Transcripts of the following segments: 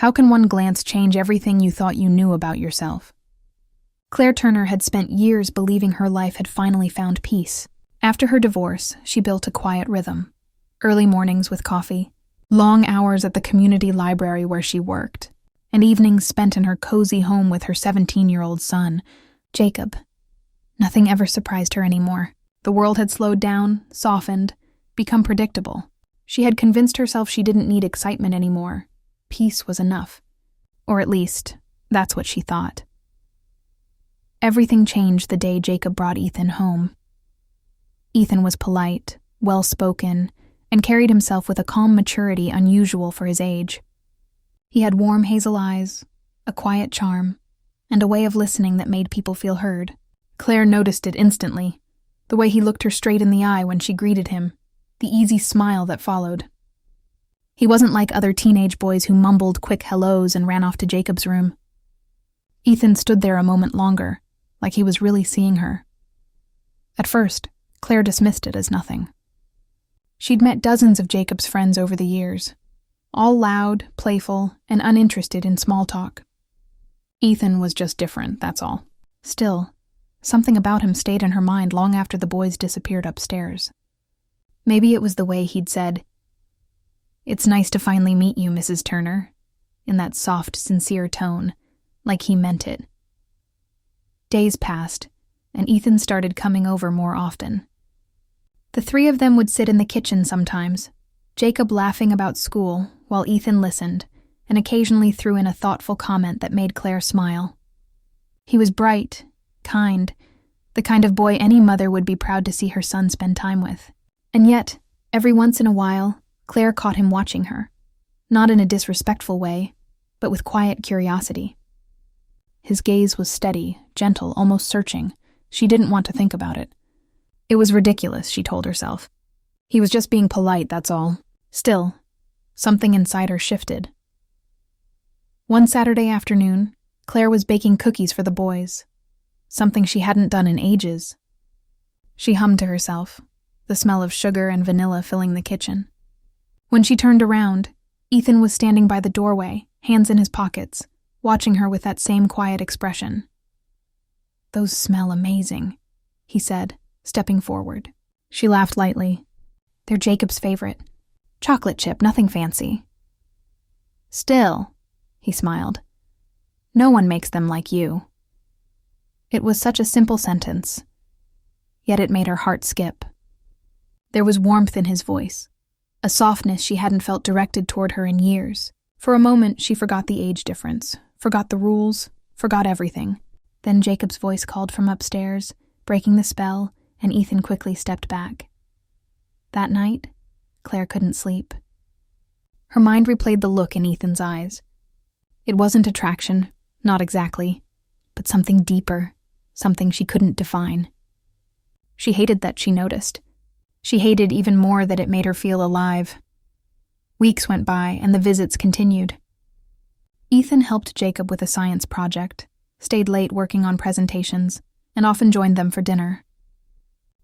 How can one glance change everything you thought you knew about yourself? Claire Turner had spent years believing her life had finally found peace. After her divorce, she built a quiet rhythm. Early mornings with coffee, long hours at the community library where she worked, and evenings spent in her cozy home with her 17-year-old son, Jacob. Nothing ever surprised her anymore. The world had slowed down, softened, become predictable. She had convinced herself she didn't need excitement anymore. Peace was enough. Or at least, that's what she thought. Everything changed the day Jacob brought Ethan home. Ethan was polite, well-spoken, and carried himself with a calm maturity unusual for his age. He had warm hazel eyes, a quiet charm, and a way of listening that made people feel heard. Claire noticed it instantly, the way he looked her straight in the eye when she greeted him, the easy smile that followed. He wasn't like other teenage boys who mumbled quick hellos and ran off to Jacob's room. Ethan stood there a moment longer, like he was really seeing her. At first, Claire dismissed it as nothing. She'd met dozens of Jacob's friends over the years, all loud, playful, and uninterested in small talk. Ethan was just different, that's all. Still, something about him stayed in her mind long after the boys disappeared upstairs. Maybe it was the way he'd said, "It's nice to finally meet you, Mrs. Turner," in that soft, sincere tone, like he meant it. Days passed, and Ethan started coming over more often. The three of them would sit in the kitchen sometimes, Jacob laughing about school while Ethan listened and occasionally threw in a thoughtful comment that made Claire smile. He was bright, kind, the kind of boy any mother would be proud to see her son spend time with. And yet, every once in a while, Claire caught him watching her, not in a disrespectful way, but with quiet curiosity. His gaze was steady, gentle, almost searching. She didn't want to think about it. It was ridiculous, she told herself. He was just being polite, that's all. Still, something inside her shifted. One Saturday afternoon, Claire was baking cookies for the boys, something she hadn't done in ages. She hummed to herself, the smell of sugar and vanilla filling the kitchen. When she turned around, Ethan was standing by the doorway, hands in his pockets, watching her with that same quiet expression. "Those smell amazing," he said, stepping forward. She laughed lightly. "They're Jacob's favorite. Chocolate chip, nothing fancy." "Still," he smiled, "no one makes them like you." It was such a simple sentence, yet it made her heart skip. There was warmth in his voice, a softness she hadn't felt directed toward her in years. For a moment, she forgot the age difference, forgot the rules, forgot everything. Then Jacob's voice called from upstairs, breaking the spell, and Ethan quickly stepped back. That night, Claire couldn't sleep. Her mind replayed the look in Ethan's eyes. It wasn't attraction, not exactly, but something deeper, something she couldn't define. She hated that she noticed. She hated even more that it made her feel alive. Weeks went by, and the visits continued. Ethan helped Jacob with a science project, stayed late working on presentations, and often joined them for dinner.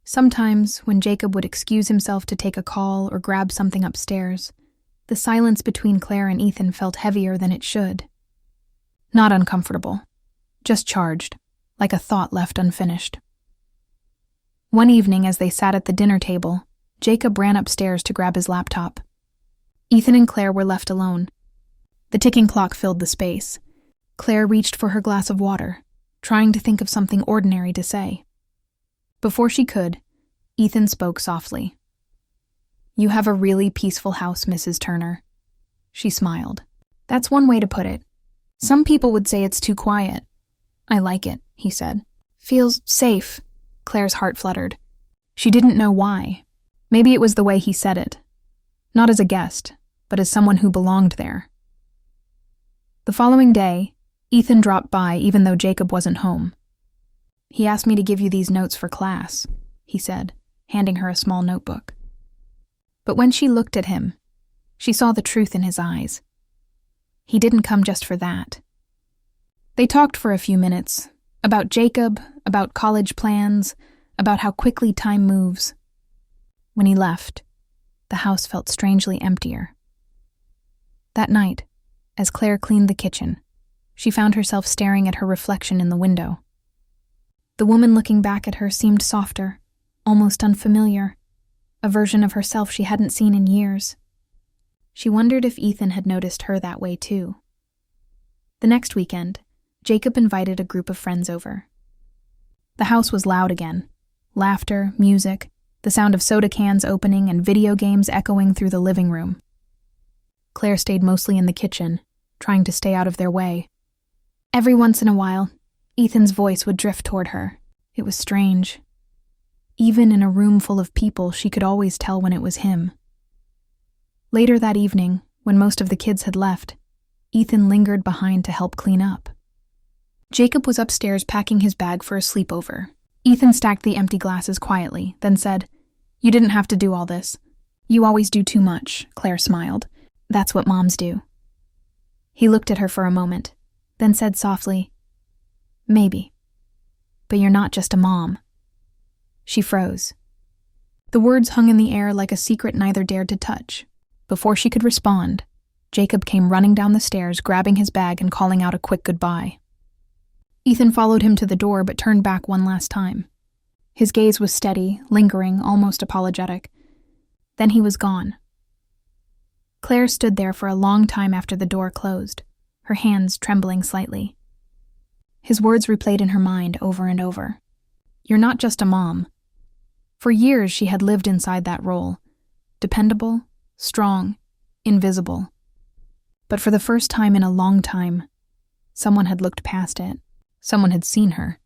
Sometimes, when Jacob would excuse himself to take a call or grab something upstairs, the silence between Claire and Ethan felt heavier than it should. Not uncomfortable, just charged, like a thought left unfinished. One evening, as they sat at the dinner table, Jacob ran upstairs to grab his laptop. Ethan and Claire were left alone. The ticking clock filled the space. Claire reached for her glass of water, trying to think of something ordinary to say. Before she could, Ethan spoke softly. "You have a really peaceful house, Mrs. Turner." She smiled. "That's one way to put it. Some people would say it's too quiet." "I like it," he said. "Feels safe." Claire's heart fluttered. She didn't know why. Maybe it was the way he said it. Not as a guest, but as someone who belonged there. The following day, Ethan dropped by even though Jacob wasn't home. "He asked me to give you these notes for class," he said, handing her a small notebook. But when she looked at him, she saw the truth in his eyes. He didn't come just for that. They talked for a few minutes, about Jacob, about college plans, about how quickly time moves. When he left, the house felt strangely emptier. That night, As Claire cleaned the kitchen, she found herself staring at her reflection in the window. The woman looking back at her seemed softer, almost unfamiliar, a version of herself she hadn't seen in years. She wondered if Ethan had noticed her that way too. The next weekend, Jacob invited a group of friends over. The house was loud again. Laughter, music, the sound of soda cans opening and video games echoing through the living room. Claire stayed mostly in the kitchen, trying to stay out of their way. Every once in a while, Ethan's voice would drift toward her. It was strange. Even in a room full of people, she could always tell when it was him. Later that evening, when most of the kids had left, Ethan lingered behind to help clean up. Jacob was upstairs packing his bag for a sleepover. Ethan stacked the empty glasses quietly, then said, "You didn't have to do all this. You always do too much," Claire smiled. "That's what moms do." He looked at her for a moment, then said softly, "Maybe. But you're not just a mom." She froze. The words hung in the air like a secret neither dared to touch. Before she could respond, Jacob came running down the stairs, grabbing his bag and calling out a quick goodbye. Ethan followed him to the door but turned back one last time. His gaze was steady, lingering, almost apologetic. Then he was gone. Claire stood there for a long time after the door closed, her hands trembling slightly. His words replayed in her mind over and over. "You're not just a mom." For years she had lived inside that role, dependable, strong, invisible. But for the first time in a long time, someone had looked past it. Someone had seen her.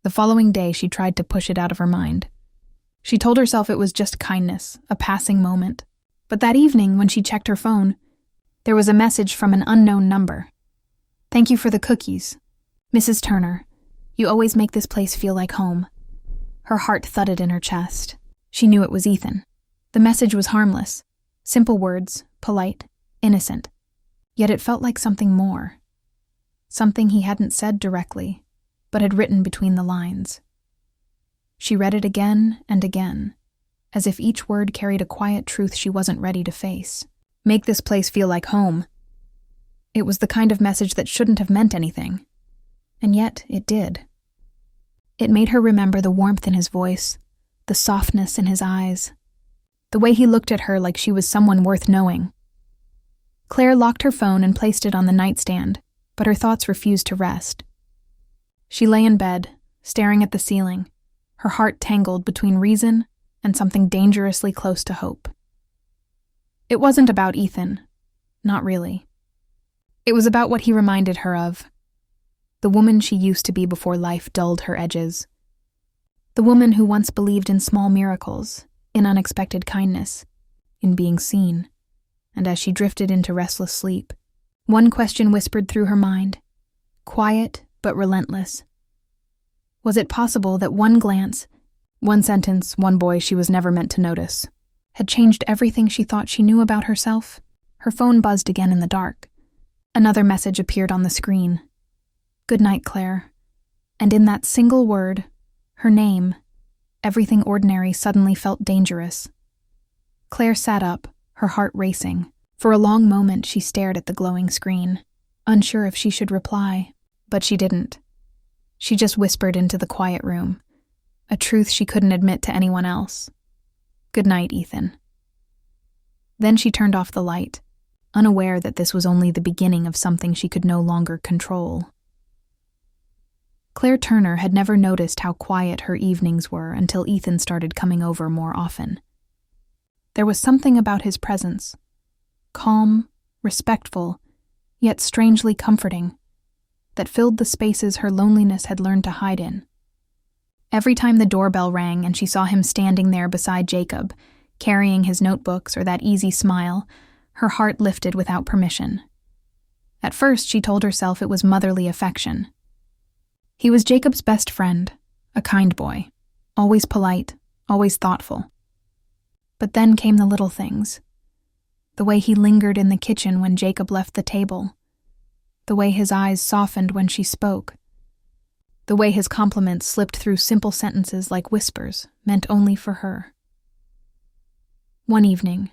The following day, she tried to push it out of her mind. She told herself it was just kindness, a passing moment. But that evening, when she checked her phone, there was a message from an unknown number. "Thank you for the cookies. Mrs. Turner, you always make this place feel like home." Her heart thudded in her chest. She knew it was Ethan. The message was harmless. Simple words, polite, innocent. Yet it felt like something more. Something he hadn't said directly, but had written between the lines. She read it again and again, as if each word carried a quiet truth she wasn't ready to face. Make this place feel like home. It was the kind of message that shouldn't have meant anything. And yet it did. It made her remember the warmth in his voice, the softness in his eyes, the way he looked at her like she was someone worth knowing. Claire locked her phone and placed it on the nightstand, but her thoughts refused to rest. She lay in bed, staring at the ceiling, her heart tangled between reason and something dangerously close to hope. It wasn't about Ethan. Not really. It was about what he reminded her of. The woman she used to be before life dulled her edges. The woman who once believed in small miracles, in unexpected kindness, in being seen. And as she drifted into restless sleep, one question whispered through her mind, quiet but relentless. Was it possible that one glance, one sentence, one boy she was never meant to notice, had changed everything she thought she knew about herself? Her phone buzzed again in the dark. Another message appeared on the screen. "Good night, Claire." And in that single word, her name, everything ordinary suddenly felt dangerous. Claire sat up, her heart racing. For a long moment she stared at the glowing screen, unsure if she should reply, but she didn't. She just whispered into the quiet room, a truth she couldn't admit to anyone else. "Good night, Ethan." Then she turned off the light, unaware that this was only the beginning of something she could no longer control. Claire Turner had never noticed how quiet her evenings were until Ethan started coming over more often. There was something about his presence, calm, respectful, yet strangely comforting, that filled the spaces her loneliness had learned to hide in. Every time the doorbell rang and she saw him standing there beside Jacob, carrying his notebooks or that easy smile, her heart lifted without permission. At first she told herself it was motherly affection. He was Jacob's best friend, a kind boy, always polite, always thoughtful. But then came the little things. The way he lingered in the kitchen when Jacob left the table. The way his eyes softened when she spoke. The way his compliments slipped through simple sentences like whispers, meant only for her. One evening,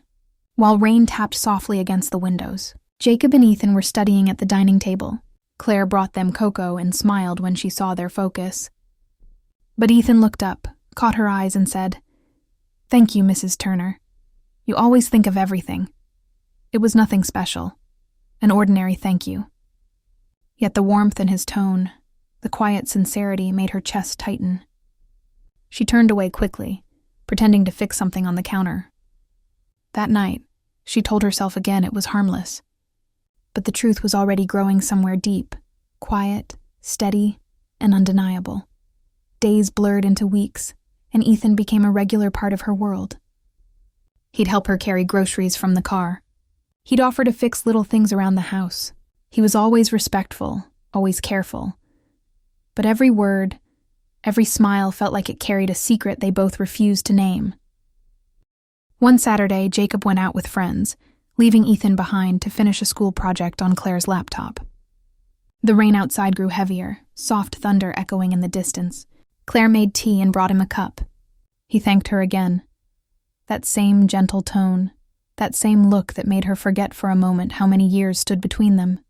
while rain tapped softly against the windows, Jacob and Ethan were studying at the dining table. Claire brought them cocoa and smiled when she saw their focus. But Ethan looked up, caught her eyes, and said, "Thank you, Mrs. Turner. You always think of everything." It was nothing special. An ordinary thank you. Yet the warmth in his tone, the quiet sincerity, made her chest tighten. She turned away quickly, pretending to fix something on the counter. That night, she told herself again it was harmless. But the truth was already growing somewhere deep, quiet, steady, and undeniable. Days blurred into weeks, and Ethan became a regular part of her world. He'd help her carry groceries from the car. He'd offer to fix little things around the house. He was always respectful, always careful. But every word, every smile felt like it carried a secret they both refused to name. One Saturday, Jacob went out with friends, leaving Ethan behind to finish a school project on Claire's laptop. The rain outside grew heavier, soft thunder echoing in the distance. Claire made tea and brought him a cup. He thanked her again. That same gentle tone, that same look that made her forget for a moment how many years stood between them.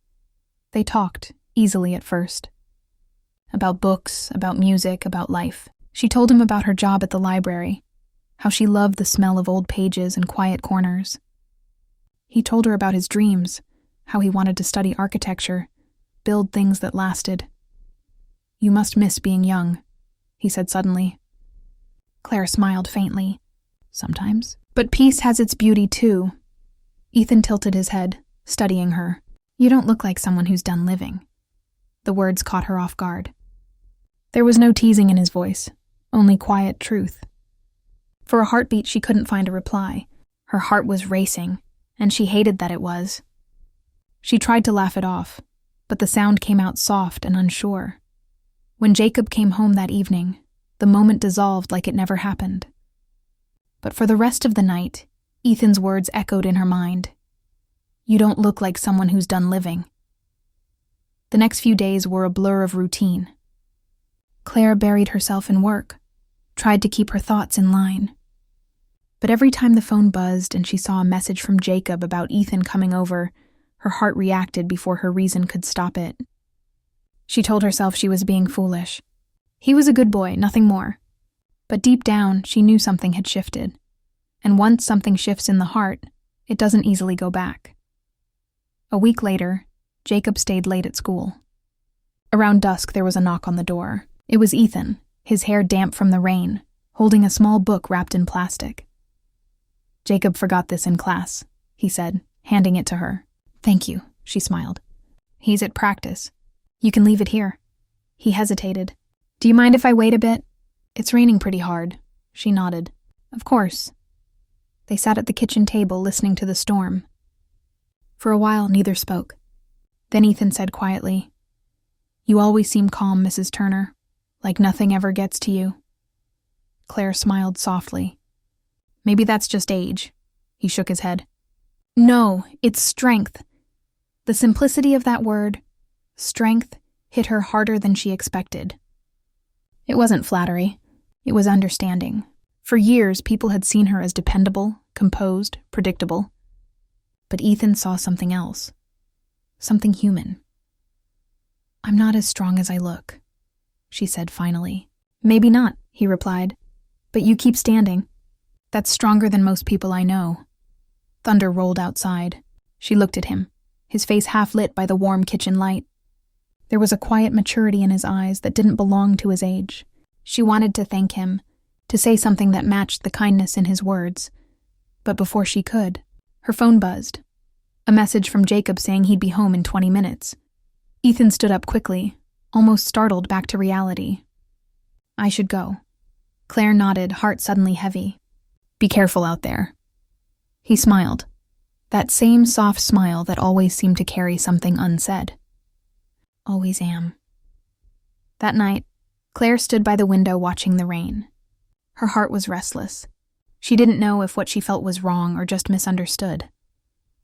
They talked, easily at first. About books, about music, about life. She told him about her job at the library, how she loved the smell of old pages and quiet corners. He told her about his dreams, how he wanted to study architecture, build things that lasted. "You must miss being young," he said suddenly. Claire smiled faintly. "Sometimes. But peace has its beauty too." Ethan tilted his head, studying her. "You don't look like someone who's done living." The words caught her off guard. There was no teasing in his voice, only quiet truth. For a heartbeat, she couldn't find a reply. Her heart was racing, and she hated that it was. She tried to laugh it off, but the sound came out soft and unsure. When Jacob came home that evening, the moment dissolved like it never happened. But for the rest of the night, Ethan's words echoed in her mind. "You don't look like someone who's done living." The next few days were a blur of routine. Claire buried herself in work, tried to keep her thoughts in line. But every time the phone buzzed and she saw a message from Jacob about Ethan coming over, her heart reacted before her reason could stop it. She told herself she was being foolish. He was a good boy, nothing more. But deep down, she knew something had shifted. And once something shifts in the heart, it doesn't easily go back. A week later, Jacob stayed late at school. Around dusk, there was a knock on the door. It was Ethan, his hair damp from the rain, holding a small book wrapped in plastic. "Jacob forgot this in class," he said, handing it to her. "Thank you," she smiled. "He's at practice. You can leave it here." He hesitated. "Do you mind if I wait a bit?" "It's raining pretty hard." She nodded. "Of course." They sat at the kitchen table listening to the storm. For a while, neither spoke. Then Ethan said quietly, "You always seem calm, Mrs. Turner, like nothing ever gets to you." Claire smiled softly. "Maybe that's just age." He shook his head. "No, it's strength." The simplicity of that word, strength, hit her harder than she expected. It wasn't flattery. It was understanding. For years, people had seen her as dependable, composed, predictable. But Ethan saw something else. Something human. "I'm not as strong as I look," she said finally. "Maybe not," he replied. "But you keep standing. That's stronger than most people I know." Thunder rolled outside. She looked at him, his face half lit by the warm kitchen light. There was a quiet maturity in his eyes that didn't belong to his age. She wanted to thank him, to say something that matched the kindness in his words. But before she could, her phone buzzed. A message from Jacob saying he'd be home in 20 minutes. Ethan stood up quickly, almost startled back to reality. "I should go." Claire nodded, heart suddenly heavy. "Be careful out there." He smiled. That same soft smile that always seemed to carry something unsaid. "Always am." That night, Claire stood by the window watching the rain. Her heart was restless. She didn't know if what she felt was wrong or just misunderstood.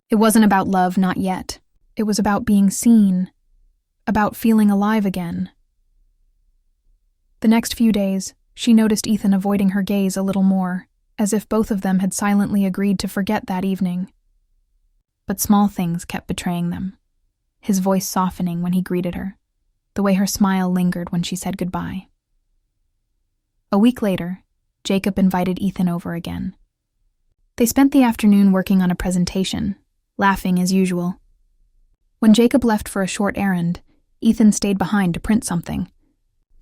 It wasn't about love, not yet. It was about being seen, about feeling alive again. The next few days, she noticed Ethan avoiding her gaze a little more, as if both of them had silently agreed to forget that evening. but small things kept betraying them. His voice softening when he greeted her, the way her smile lingered when she said goodbye. A week later, Jacob invited Ethan over again. They spent the afternoon working on a presentation, laughing as usual. When Jacob left for a short errand, Ethan stayed behind to print something.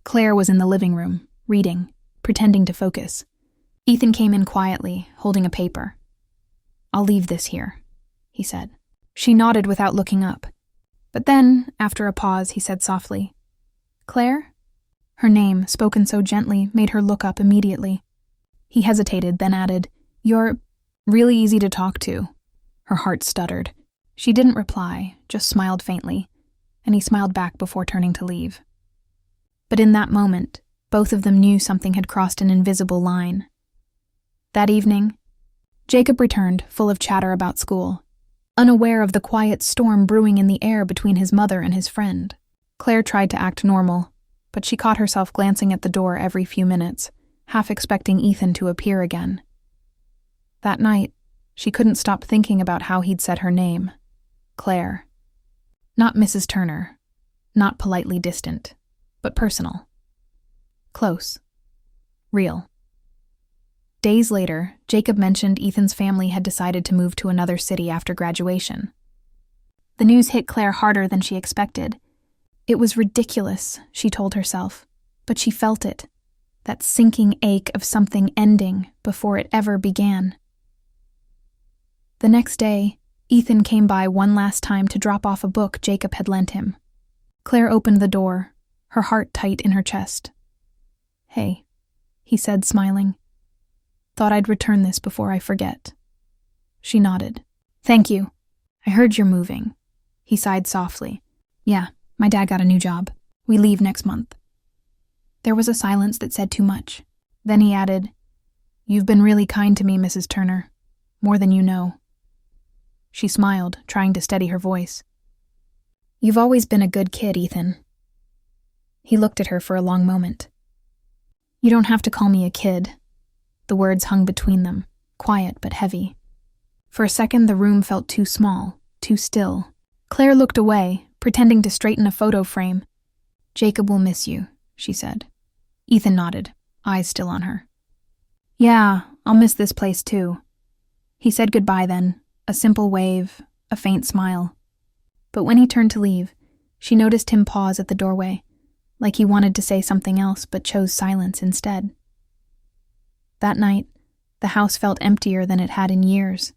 Claire was in the living room, reading, pretending to focus. Ethan came in quietly, holding a paper. "I'll leave this here," he said. She nodded without looking up. But then, after a pause, he said softly, "Claire?" Her name, spoken so gently, made her look up immediately. He hesitated, then added, "You're really easy to talk to." Her heart stuttered. She didn't reply, just smiled faintly, and he smiled back before turning to leave. But in that moment, both of them knew something had crossed an invisible line. That evening, Jacob returned, full of chatter about school, unaware of the quiet storm brewing in the air between his mother and his friend. Claire tried to act normal, but she caught herself glancing at the door every few minutes, half expecting Ethan to appear again. That night, she couldn't stop thinking about how he'd said her name. Claire. Not Mrs. Turner. Not politely distant, but personal. Close. Real. Days later, Jacob mentioned Ethan's family had decided to move to another city after graduation. The news hit Claire harder than she expected. It was ridiculous, she told herself, but she felt it, that sinking ache of something ending before it ever began. The next day, Ethan came by one last time to drop off a book Jacob had lent him. Claire opened the door, her heart tight in her chest. "Hey," he said, smiling. "Thought I'd return this before I forget." She nodded. "Thank you. I heard you're moving." He sighed softly. "Yeah, my dad got a new job. We leave next month." There was a silence that said too much. Then he added, "You've been really kind to me, Mrs. Turner. More than you know." She smiled, trying to steady her voice. "You've always been a good kid, Ethan." He looked at her for a long moment. "You don't have to call me a kid." The words hung between them, quiet but heavy. For a second, the room felt too small, too still. Claire looked away, pretending to straighten a photo frame. "Jacob will miss you," she said. Ethan nodded, eyes still on her. "Yeah, I'll miss this place too." He said goodbye then, a simple wave, a faint smile. But when he turned to leave, she noticed him pause at the doorway, like he wanted to say something else but chose silence instead. That night, the house felt emptier than it had in years.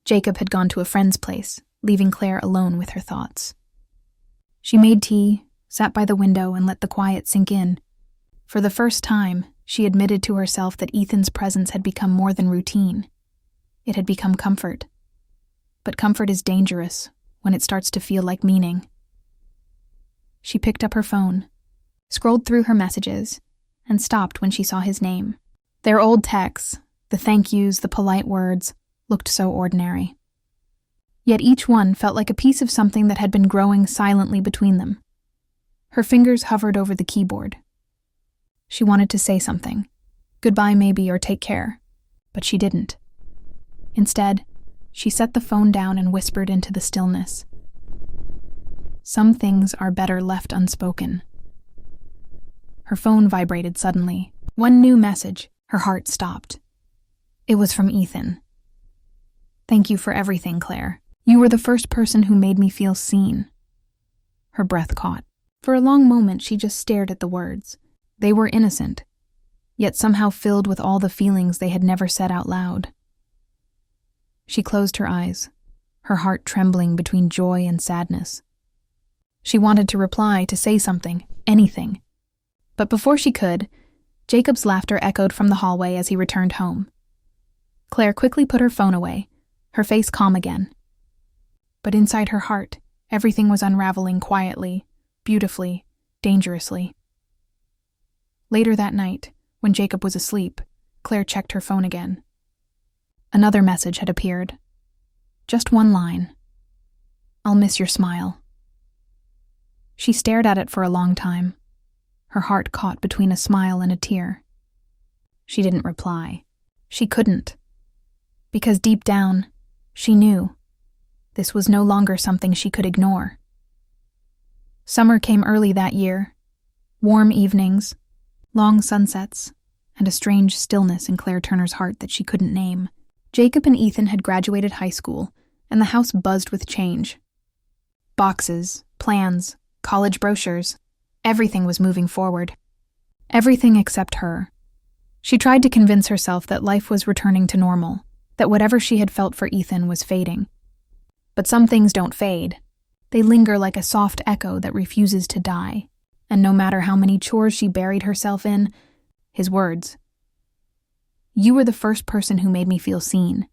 Jacob had gone to a friend's place, leaving Claire alone with her thoughts. She made tea, sat by the window, and let the quiet sink in. For the first time, she admitted to herself that Ethan's presence had become more than routine. It had become comfort. But comfort is dangerous when it starts to feel like meaning. She picked up her phone, scrolled through her messages, and stopped when she saw his name. Their old texts, the thank yous, the polite words, looked so ordinary. Yet each one felt like a piece of something that had been growing silently between them. Her fingers hovered over the keyboard. She wanted to say something, goodbye maybe, or take care, but she didn't. Instead, she set the phone down and whispered into the stillness. Some things are better left unspoken. Her phone vibrated suddenly. One new message. Her heart stopped. It was from Ethan. "Thank you for everything, Claire. You were the first person who made me feel seen." Her breath caught. For a long moment, she just stared at the words. They were innocent, yet somehow filled with all the feelings they had never said out loud. She closed her eyes, her heart trembling between joy and sadness. She wanted to reply, to say something, anything. But before she could, Jacob's laughter echoed from the hallway as he returned home. Claire quickly put her phone away, her face calm again. But inside her heart, everything was unraveling quietly, beautifully, dangerously. Later that night, when Jacob was asleep, Claire checked her phone again. Another message had appeared. Just one line. "I'll miss your smile." She stared at it for a long time, her heart caught between a smile and a tear. She didn't reply. She couldn't. Because deep down, she knew. This was no longer something she could ignore. Summer came early that year. Warm evenings, long sunsets, and a strange stillness in Claire Turner's heart that she couldn't name. Jacob and Ethan had graduated high school, and the house buzzed with change. Boxes, plans, college brochures, everything was moving forward. Everything except her. She tried to convince herself that life was returning to normal, that whatever she had felt for Ethan was fading. But some things don't fade. They linger like a soft echo that refuses to die, and no matter how many chores she buried herself in, his words, "You were the first person who made me feel seen,"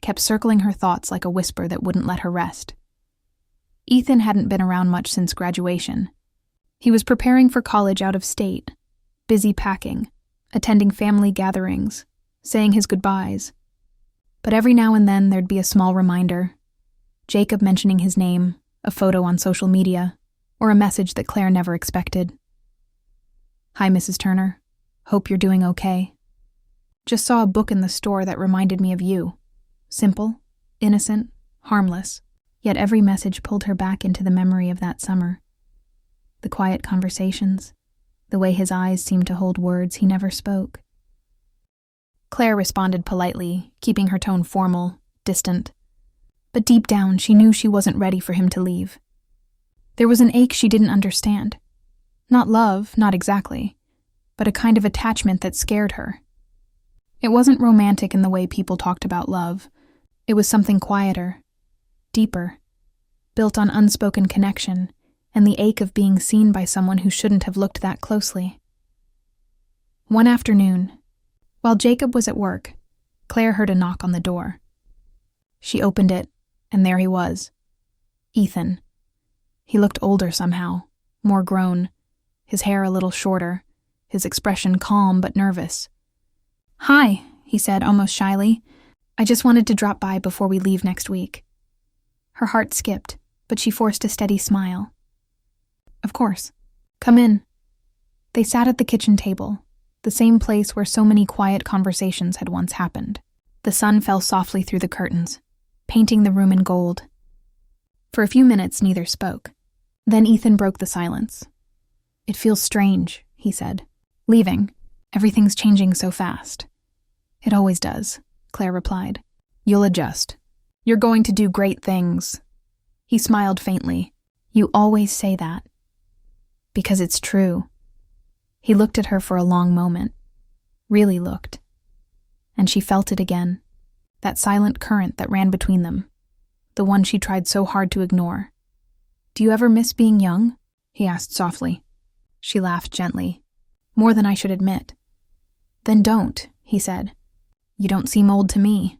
kept circling her thoughts like a whisper that wouldn't let her rest. Ethan hadn't been around much since graduation. He was preparing for college out of state, busy packing, attending family gatherings, saying his goodbyes. But every now and then there'd be a small reminder, Jacob mentioning his name, a photo on social media, or a message that Claire never expected. "Hi, Mrs. Turner. Hope you're doing okay. Just saw a book in the store that reminded me of you. Simple, innocent, harmless, yet every message pulled her back into the memory of that summer. The quiet conversations, the way his eyes seemed to hold words he never spoke." Claire responded politely, keeping her tone formal, distant. But deep down, she knew she wasn't ready for him to leave. There was an ache she didn't understand. Not love, not exactly, but a kind of attachment that scared her. It wasn't romantic in the way people talked about love. It was something quieter, deeper, built on unspoken connection and the ache of being seen by someone who shouldn't have looked that closely. One afternoon, while Jacob was at work, Claire heard a knock on the door. She opened it, and there he was. Ethan. He looked older somehow, more grown, his hair a little shorter, his expression calm but nervous. "Hi," he said almost shyly. "I just wanted to drop by before we leave next week." Her heart skipped, but she forced a steady smile. "Of course. Come in." They sat at the kitchen table, the same place where so many quiet conversations had once happened. The sun fell softly through the curtains, painting the room in gold. For a few minutes, neither spoke. Then Ethan broke the silence. "It feels strange," he said. "Leaving. Everything's changing so fast." "It always does," Claire replied. "You'll adjust. You're going to do great things." He smiled faintly. "You always say that." "Because it's true." He looked at her for a long moment. Really looked. And she felt it again. That silent current that ran between them. The one she tried so hard to ignore. "Do you ever miss being young?" he asked softly. She laughed gently. "More than I should admit." "Then don't," he said. "You don't seem old to me."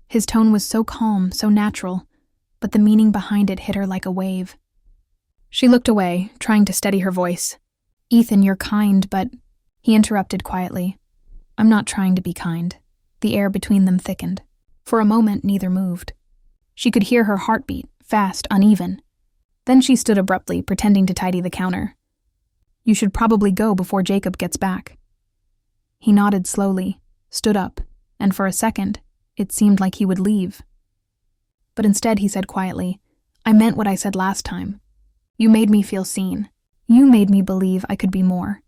His tone was so calm, so natural, but the meaning behind it hit her like a wave. She looked away, trying to steady her voice. "Ethan, you're kind, but—" He interrupted quietly. "I'm not trying to be kind." The air between them thickened. For a moment, neither moved. She could hear her heartbeat, fast, uneven. Then she stood abruptly, pretending to tidy the counter. "You should probably go before Jacob gets back." He nodded slowly, stood up, and for a second, it seemed like he would leave. But instead he said quietly, "I meant what I said last time. You made me feel seen. You made me believe I could be more."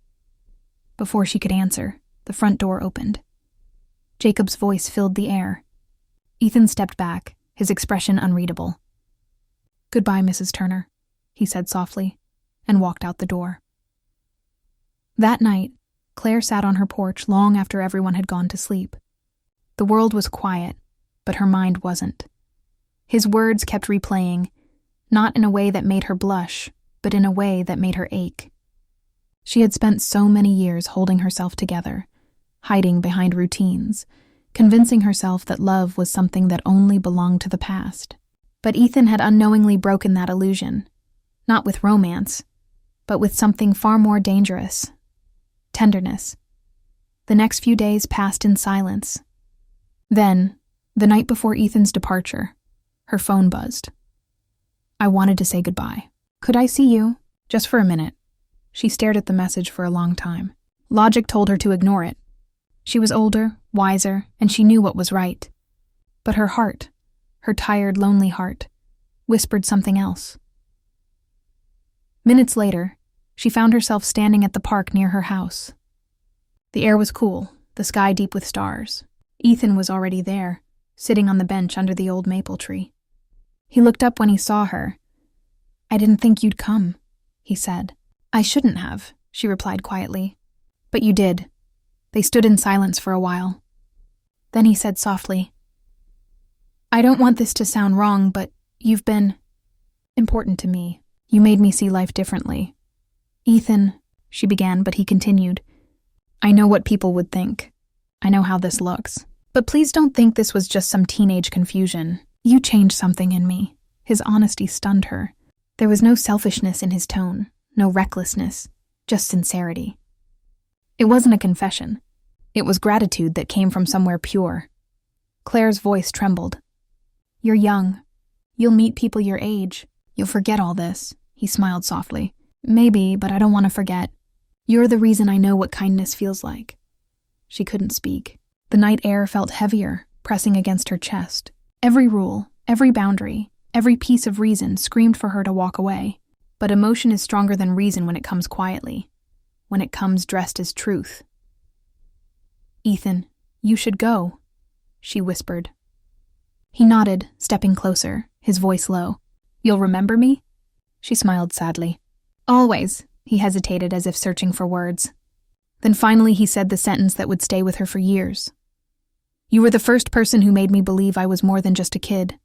Before she could answer, the front door opened. Jacob's voice filled the air. Ethan stepped back, his expression unreadable. "Goodbye, Mrs. Turner," he said softly, and walked out the door. That night, Claire sat on her porch long after everyone had gone to sleep. The world was quiet, but her mind wasn't. His words kept replaying, not in a way that made her blush, but in a way that made her ache. She had spent so many years holding herself together, hiding behind routines, convincing herself that love was something that only belonged to the past. But Ethan had unknowingly broken that illusion, not with romance, but with something far more dangerous: tenderness. The next few days passed in silence. Then, the night before Ethan's departure, her phone buzzed. "I wanted to say goodbye. Could I see you? Just for a minute." She stared at the message for a long time. Logic told her to ignore it. She was older, wiser, and she knew what was right. But her heart, her tired, lonely heart, whispered something else. Minutes later, she found herself standing at the park near her house. The air was cool, the sky deep with stars. Ethan was already there, sitting on the bench under the old maple tree. He looked up when he saw her. "I didn't think you'd come," he said. "I shouldn't have," she replied quietly. "But you did." They stood in silence for a while. Then he said softly, "I don't want this to sound wrong, but you've been important to me. You made me see life differently." "Ethan," she began, but he continued, "I know what people would think. I know how this looks. But please don't think this was just some teenage confusion. You changed something in me." His honesty stunned her. There was no selfishness in his tone, no recklessness, just sincerity. It wasn't a confession. It was gratitude that came from somewhere pure. Claire's voice trembled. "You're young. You'll meet people your age. You'll forget all this." He smiled softly. "Maybe, but I don't want to forget. You're the reason I know what kindness feels like." She couldn't speak. The night air felt heavier, pressing against her chest. Every rule, every boundary, every piece of reason screamed for her to walk away. But emotion is stronger than reason when it comes quietly, when it comes dressed as truth. "Ethan, you should go," she whispered. He nodded, stepping closer, his voice low. "You'll remember me?" She smiled sadly. "Always," he hesitated as if searching for words. Then finally he said the sentence that would stay with her for years. "You were the first person who made me believe I was more than just a kid."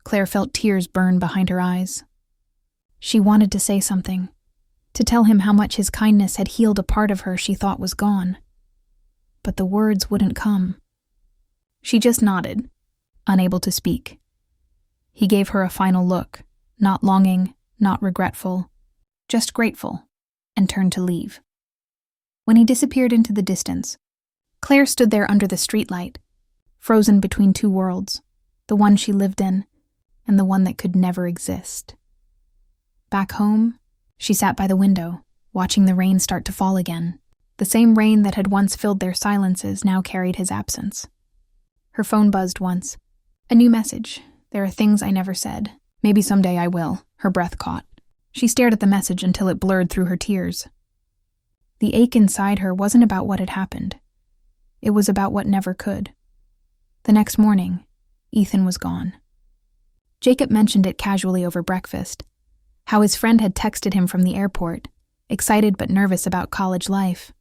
Claire felt tears burn behind her eyes. She wanted to say something, to tell him how much his kindness had healed a part of her she thought was gone. But the words wouldn't come. She just nodded, unable to speak. He gave her a final look, not longing, not regretful, just grateful, and turned to leave. When he disappeared into the distance, Claire stood there under the streetlight, frozen between two worlds, the one she lived in and the one that could never exist. Back home, she sat by the window, watching the rain start to fall again. The same rain that had once filled their silences now carried his absence. Her phone buzzed once. A new message. "There are things I never said. Maybe someday I will." Her breath caught. She stared at the message until it blurred through her tears. The ache inside her wasn't about what had happened. It was about what never could. The next morning, Ethan was gone. Jacob mentioned it casually over breakfast, how his friend had texted him from the airport, excited but nervous about college life.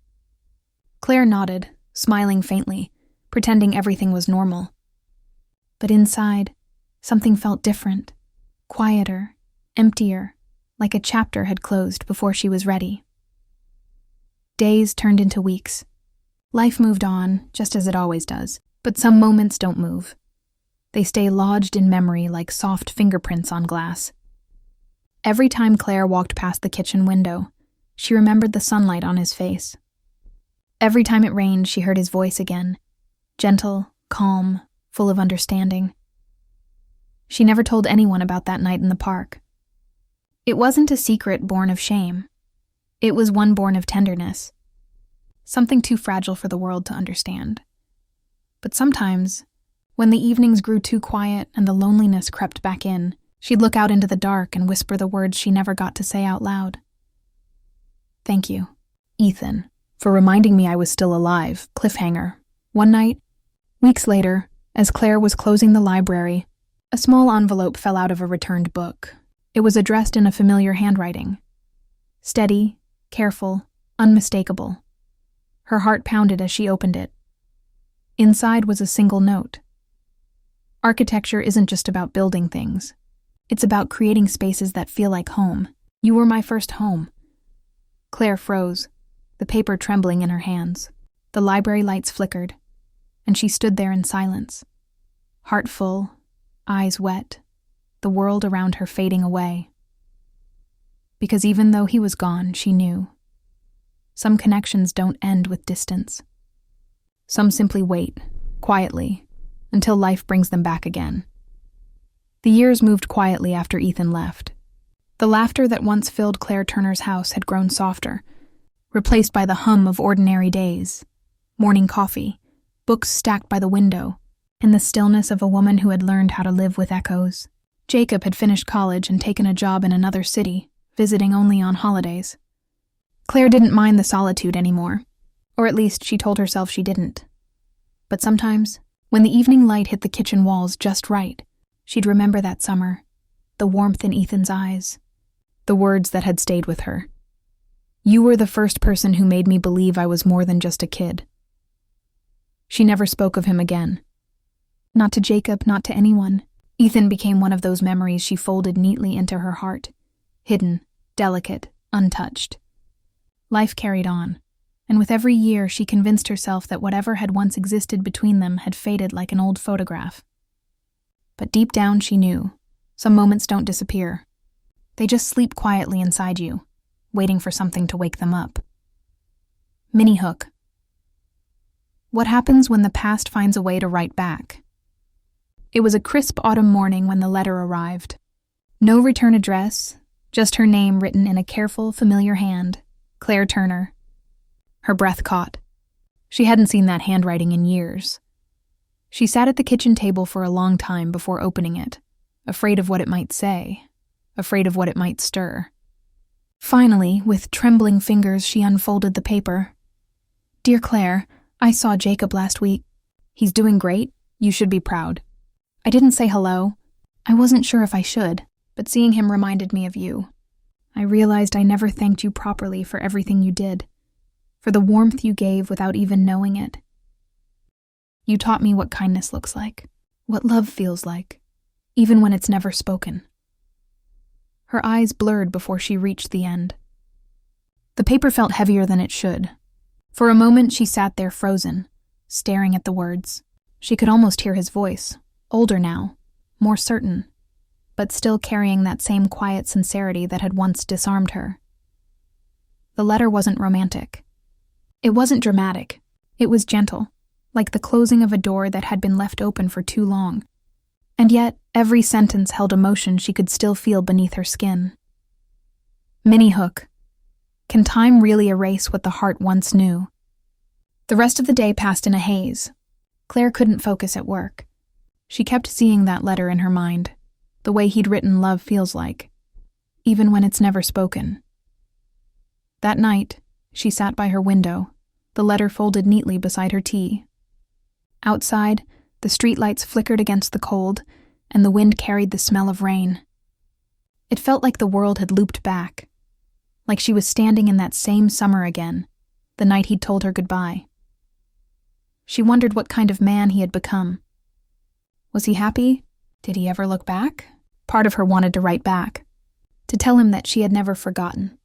Claire nodded, smiling faintly, pretending everything was normal. But inside, something felt different, quieter, emptier, like a chapter had closed before she was ready. Days turned into weeks. Life moved on, just as it always does, but some moments don't move. They stay lodged in memory like soft fingerprints on glass. Every time Claire walked past the kitchen window, she remembered the sunlight on his face. Every time it rained, she heard his voice again, gentle, calm, full of understanding. She never told anyone about that night in the park. It wasn't a secret born of shame. It was one born of tenderness. Something too fragile for the world to understand. But sometimes, when the evenings grew too quiet and the loneliness crept back in, she'd look out into the dark and whisper the words she never got to say out loud. "Thank you, Ethan, for reminding me I was still alive." Cliffhanger. One night, weeks later, as Claire was closing the library, a small envelope fell out of a returned book. It was addressed in a familiar handwriting. Steady, careful, unmistakable. Her heart pounded as she opened it. Inside was a single note. Architecture isn't just about building things. It's about creating spaces that feel like home. You were my first home. Claire froze, the paper trembling in her hands. The library lights flickered, and she stood there in silence, heart full, eyes wet, the world around her fading away. Because even though he was gone, she knew. Some connections don't end with distance. Some simply wait, quietly, until life brings them back again. The years moved quietly after Ethan left. The laughter that once filled Claire Turner's house had grown softer, replaced by the hum of ordinary days, morning coffee, books stacked by the window, and the stillness of a woman who had learned how to live with echoes. Jacob had finished college and taken a job in another city, visiting only on holidays. Claire didn't mind the solitude anymore, or at least she told herself she didn't. But sometimes, when the evening light hit the kitchen walls just right, she'd remember that summer, the warmth in Ethan's eyes, the words that had stayed with her. "You were the first person who made me believe I was more than just a kid." She never spoke of him again. Not to Jacob, not to anyone. Ethan became one of those memories she folded neatly into her heart, hidden, delicate, untouched. Life carried on, and with every year she convinced herself that whatever had once existed between them had faded like an old photograph. But deep down she knew, some moments don't disappear. They just sleep quietly inside you, waiting for something to wake them up. Mini hook. What happens when the past finds a way to write back? It was a crisp autumn morning when the letter arrived. No return address, just her name written in a careful, familiar hand, Claire Turner. Her breath caught. She hadn't seen that handwriting in years. She sat at the kitchen table for a long time before opening it, afraid of what it might say, afraid of what it might stir. Finally, with trembling fingers, she unfolded the paper. "Dear Claire, I saw Jacob last week. He's doing great. You should be proud. I didn't say hello. I wasn't sure if I should, but seeing him reminded me of you. I realized I never thanked you properly for everything you did, for the warmth you gave without even knowing it. You taught me what kindness looks like, what love feels like, even when it's never spoken." Her eyes blurred before she reached the end. The paper felt heavier than it should. For a moment she sat there frozen, staring at the words. She could almost hear his voice, older now, more certain, but still carrying that same quiet sincerity that had once disarmed her. The letter wasn't romantic. It wasn't dramatic. It was gentle, like the closing of a door that had been left open for too long. And yet, every sentence held emotion she could still feel beneath her skin. Mini hook. Can time really erase what the heart once knew? The rest of the day passed in a haze. Claire couldn't focus at work. She kept seeing that letter in her mind, the way he'd written love feels like, even when it's never spoken. That night, she sat by her window, the letter folded neatly beside her tea. Outside, the streetlights flickered against the cold, and the wind carried the smell of rain. It felt like the world had looped back, like she was standing in that same summer again, the night he'd told her goodbye. She wondered what kind of man he had become. Was he happy? Did he ever look back? Part of her wanted to write back, to tell him that she had never forgotten,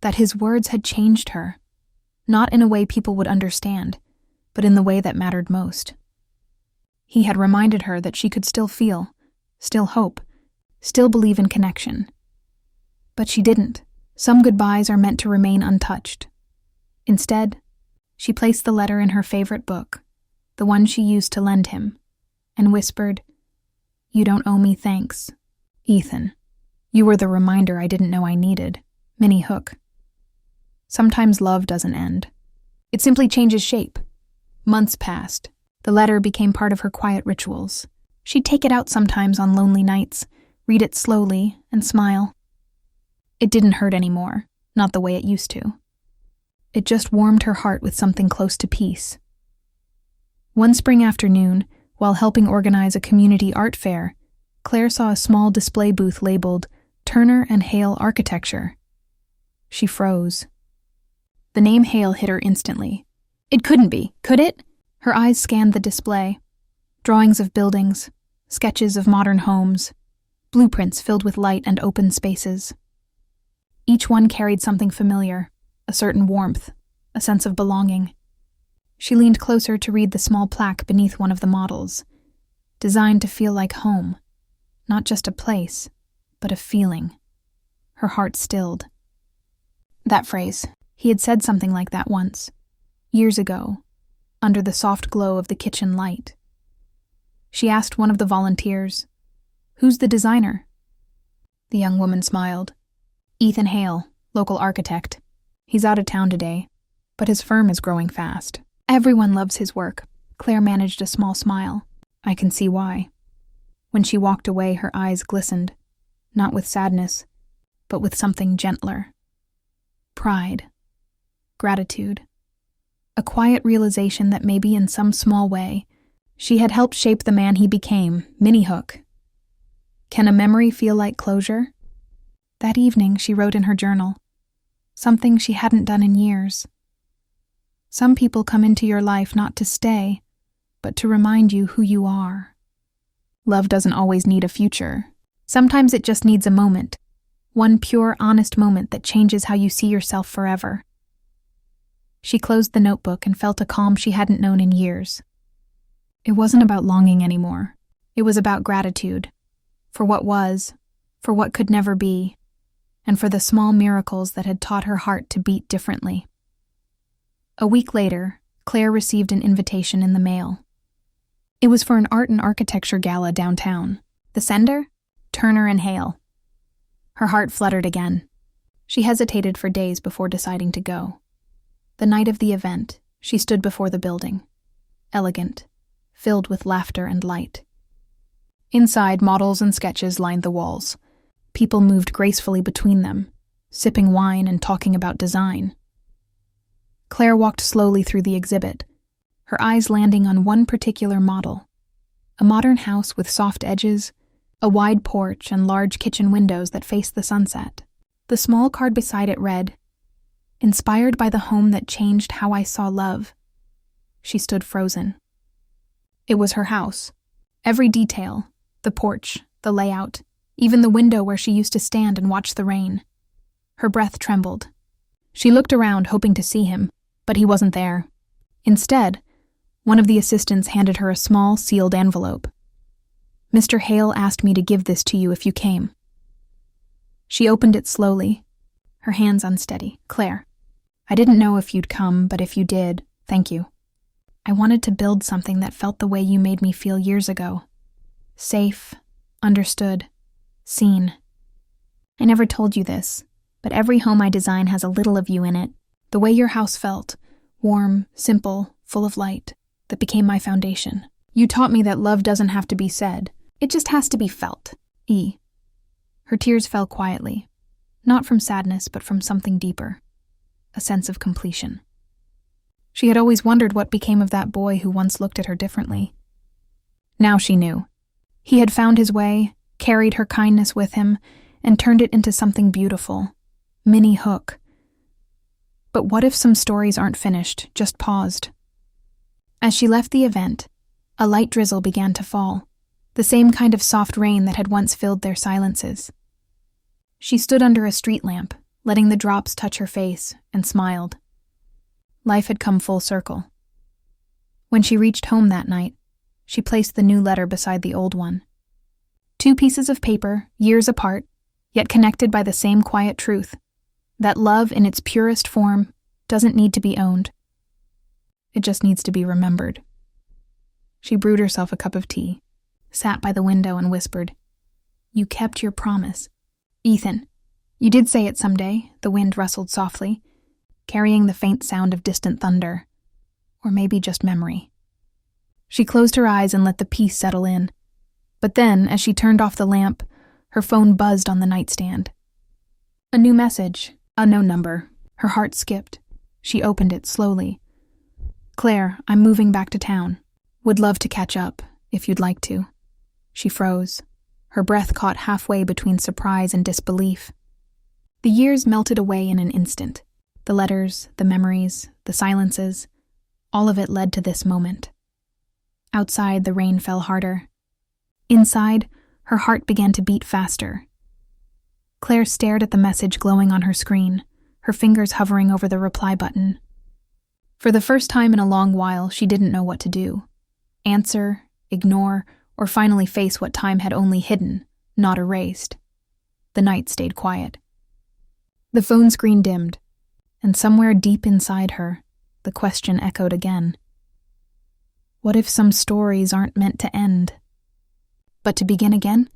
that his words had changed her, not in a way people would understand, but in the way that mattered most. He had reminded her that she could still feel, still hope, still believe in connection. But she didn't. Some goodbyes are meant to remain untouched. Instead, she placed the letter in her favorite book, the one she used to lend him, and whispered, "You don't owe me thanks, Ethan. You were the reminder I didn't know I needed." Mini hook. Sometimes love doesn't end. It simply changes shape. Months passed. The letter became part of her quiet rituals. She'd take it out sometimes on lonely nights, read it slowly, and smile. It didn't hurt anymore, not the way it used to. It just warmed her heart with something close to peace. One spring afternoon, while helping organize a community art fair, Claire saw a small display booth labeled Turner and Hale Architecture. She froze. The name Hale hit her instantly. It couldn't be, could it? Her eyes scanned the display. Drawings of buildings, sketches of modern homes, blueprints filled with light and open spaces. Each one carried something familiar, a certain warmth, a sense of belonging. She leaned closer to read the small plaque beneath one of the models, designed to feel like home, not just a place, but a feeling. Her heart stilled. That phrase, he had said something like that once, years ago, under the soft glow of the kitchen light. She asked one of the volunteers, "Who's the designer?" The young woman smiled. "Ethan Hale, local architect. He's out of town today, but his firm is growing fast. Everyone loves his work." Claire managed a small smile. "I can see why." When she walked away, her eyes glistened, not with sadness, but with something gentler. Pride. Gratitude. A quiet realization that maybe in some small way, she had helped shape the man he became, Minnie Hook. Can a memory feel like closure? That evening, she wrote in her journal, something she hadn't done in years. Some people come into your life not to stay, but to remind you who you are. Love doesn't always need a future. Sometimes it just needs a moment. One pure, honest moment that changes how you see yourself forever. She closed the notebook and felt a calm she hadn't known in years. It wasn't about longing anymore. It was about gratitude. For what was, for what could never be, and for the small miracles that had taught her heart to beat differently. A week later, Claire received an invitation in the mail. It was for an art and architecture gala downtown. The sender? Turner and Hale. Her heart fluttered again. She hesitated for days before deciding to go. The night of the event, she stood before the building, elegant, filled with laughter and light. Inside, models and sketches lined the walls. People moved gracefully between them, sipping wine and talking about design. Claire walked slowly through the exhibit, her eyes landing on one particular model. A modern house with soft edges, a wide porch and large kitchen windows that faced the sunset. The small card beside it read, "Inspired by the home that changed how I saw love." She stood frozen. It was her house. Every detail, the porch, the layout, even the window where she used to stand and watch the rain. Her breath trembled. She looked around, hoping to see him, but he wasn't there. Instead, one of the assistants handed her a small, sealed envelope. "Mr. Hale asked me to give this to you if you came." She opened it slowly, her hands unsteady. "Claire, I didn't know if you'd come, but if you did, thank you. I wanted to build something that felt the way you made me feel years ago. Safe, understood, seen. I never told you this, but every home I design has a little of you in it. The way your house felt, warm, simple, full of light, that became my foundation. You taught me that love doesn't have to be said. It just has to be felt." E. Her tears fell quietly, not from sadness, but from something deeper, a sense of completion. She had always wondered what became of that boy who once looked at her differently. Now she knew. He had found his way, carried her kindness with him, and turned it into something beautiful. Minnie Hook. But what if some stories aren't finished, just paused? As she left the event, a light drizzle began to fall, the same kind of soft rain that had once filled their silences. She stood under a street lamp, letting the drops touch her face, and smiled. Life had come full circle. When she reached home that night, she placed the new letter beside the old one. 2 pieces of paper, years apart, yet connected by the same quiet truth, that love in its purest form doesn't need to be owned. It just needs to be remembered. She brewed herself a cup of tea, sat by the window and whispered, "You kept your promise. Ethan, you did say it someday." The wind rustled softly, carrying the faint sound of distant thunder, or maybe just memory. She closed her eyes and let the peace settle in. But then, as she turned off the lamp, her phone buzzed on the nightstand. A new message, a no number. Her heart skipped. She opened it slowly. "Claire, I'm moving back to town. Would love to catch up, if you'd like to." She froze, her breath caught halfway between surprise and disbelief. The years melted away in an instant. The letters, the memories, the silences, all of it led to this moment. Outside, the rain fell harder. Inside, her heart began to beat faster. Claire stared at the message glowing on her screen, her fingers hovering over the reply button. For the first time in a long while, she didn't know what to do. Answer, ignore, or finally face what time had only hidden, not erased. The night stayed quiet. The phone screen dimmed, and somewhere deep inside her, the question echoed again. What if some stories aren't meant to end, but to begin again?